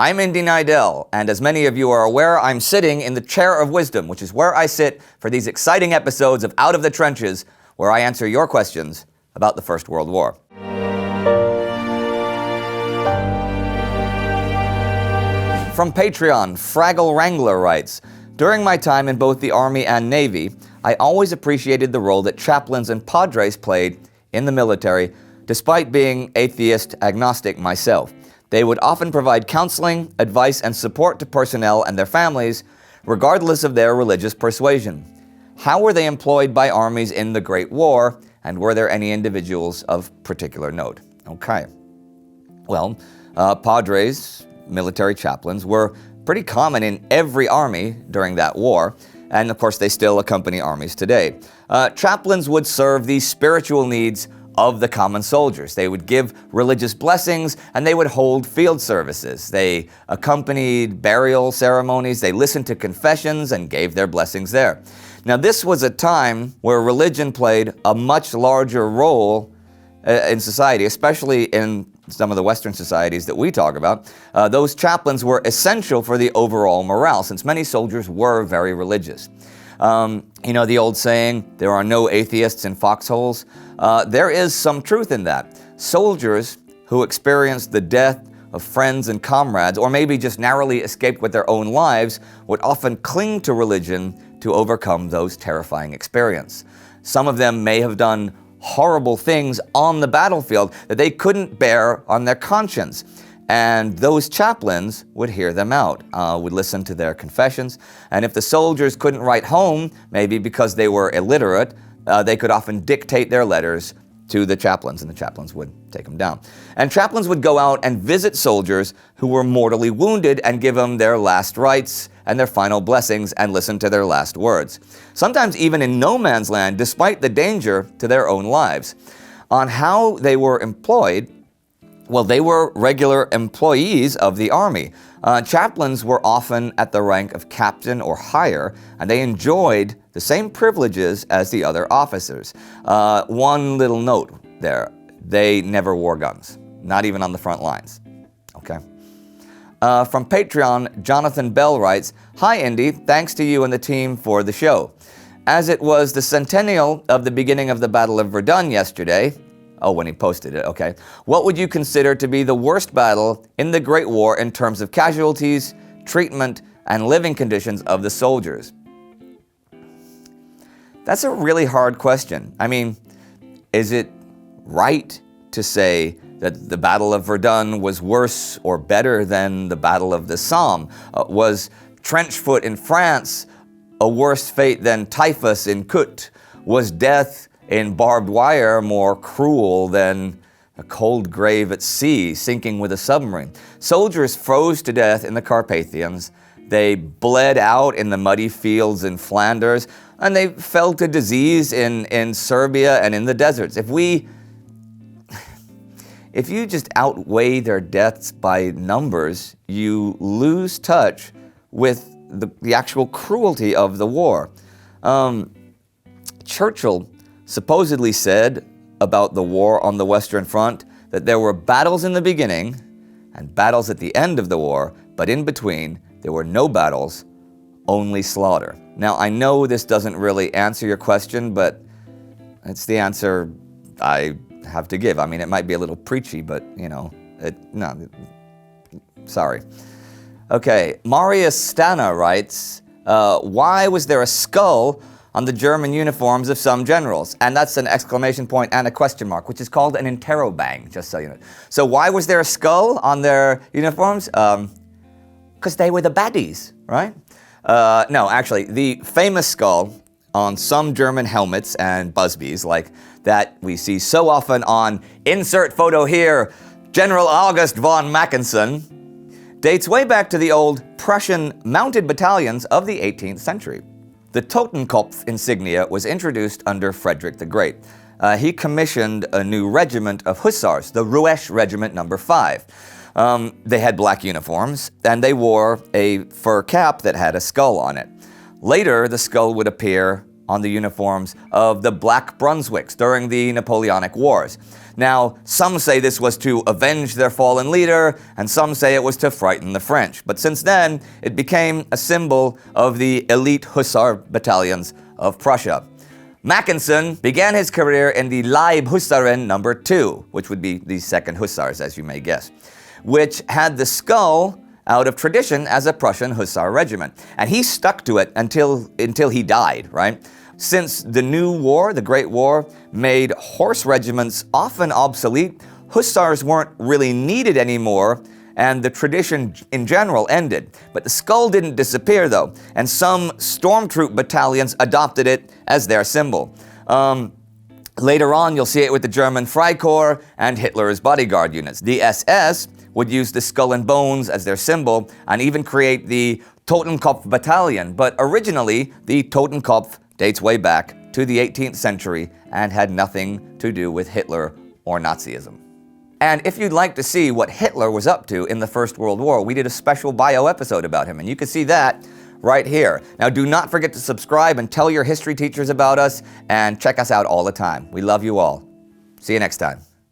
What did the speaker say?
I'm Indy, and as many of you are aware, I'm sitting in the Chair of Wisdom, which is where I sit for these exciting episodes of Out of the Trenches, where I answer your questions about the First World War. From Patreon, Fraggle Wrangler writes, during my time in both the Army and Navy, I always appreciated the role that chaplains and padres played in the military, despite being atheist agnostic myself. They would often provide counseling, advice, and support to personnel and their families, regardless of their religious persuasion. How were they employed by armies in the Great War, and were there any individuals of particular note? Okay. Well, padres, military chaplains, were pretty common in every army during that war, and of course they still accompany armies today. Chaplains would serve the spiritual needs of the common soldiers. They would give religious blessings, and they would hold field services. They accompanied burial ceremonies, they listened to confessions, and gave their blessings there. Now, this was a time where religion played a much larger role in society, especially in some of the Western societies that we talk about. Those chaplains were essential for the overall morale, since many soldiers were very religious. You know the old saying, there are no atheists in foxholes? There is some truth in that. Soldiers who experienced the death of friends and comrades, or maybe just narrowly escaped with their own lives, would often cling to religion to overcome those terrifying experiences. Some of them may have done horrible things on the battlefield that they couldn't bear on their conscience. And those chaplains would hear them out, would listen to their confessions. And if the soldiers couldn't write home, maybe because they were illiterate, they could often dictate their letters to the chaplains, and the chaplains would take them down. And chaplains would go out and visit soldiers who were mortally wounded and give them their last rites and their final blessings and listen to their last words. Sometimes even in no man's land, despite the danger to their own lives. On how they were employed, well, they were regular employees of the Army. Chaplains were often at the rank of captain or higher, and they enjoyed the same privileges as the other officers. One little note there, they never wore guns, not even on the front lines. Okay. From Patreon, Jonathan Bell writes, hi Indy, thanks to you and the team for the show. As it was the centennial of the beginning of the Battle of Verdun yesterday, oh, when he posted it, okay. What would you consider to be the worst battle in the Great War in terms of casualties, treatment, and living conditions of the soldiers? That's a really hard question. I mean, is it right to say that the Battle of Verdun was worse or better than the Battle of the Somme? Was trenchfoot in France a worse fate than typhus in Kut? Was death in barbed wire more cruel than a cold grave at sea, sinking with a submarine? Soldiers froze to death in the Carpathians. They bled out in the muddy fields in Flanders, and they fell to disease in Serbia and in the deserts. If you just outweigh their deaths by numbers, you lose touch with the actual cruelty of the war. Churchill supposedly said about the war on the Western Front that there were battles in the beginning and battles at the end of the war, but in between there were no battles, only slaughter. Now, I know this doesn't really answer your question, but it's the answer I have to give. I mean, it might be a little preachy, but, sorry. Okay, Marius Stannah writes, why was there a skull on the German uniforms of some generals? And that's an exclamation point and a question mark, which is called an interrobang, just so you know. So why was there a skull on their uniforms? Because they were the baddies, right? No, actually, the famous skull on some German helmets and busbies, like that we see so often on insert photo here, General August von Mackensen, dates way back to the old Prussian mounted battalions of the 18th century. The Totenkopf insignia was introduced under Frederick the Great. He commissioned a new regiment of hussars, the Ruesch Regiment No. 5. They had black uniforms, and they wore a fur cap that had a skull on it. Later, the skull would appear on the uniforms of the Black Brunswicks during the Napoleonic Wars. Now, some say this was to avenge their fallen leader, and some say it was to frighten the French. But since then, it became a symbol of the elite hussar battalions of Prussia. Mackensen began his career in the Leibhusaren No. 2, which would be the 2nd Hussars, as you may guess, which had the skull out of tradition as a Prussian hussar regiment. And he stuck to it until he died, right? Since the new war, the Great War, made horse regiments often obsolete, hussars weren't really needed anymore, and the tradition in general ended. But the skull didn't disappear though, and some stormtroop battalions adopted it as their symbol. Later on, you'll see it with the German Freikorps and Hitler's bodyguard units. The SS would use the skull and bones as their symbol and even create the Totenkopf battalion. But originally, the Totenkopf dates way back to the 18th century and had nothing to do with Hitler or Nazism. And if you'd like to see what Hitler was up to in the First World War, we did a special bio episode about him, and you can see that right here. Now, do not forget to subscribe and tell your history teachers about us, and check us out all the time. We love you all. See you next time.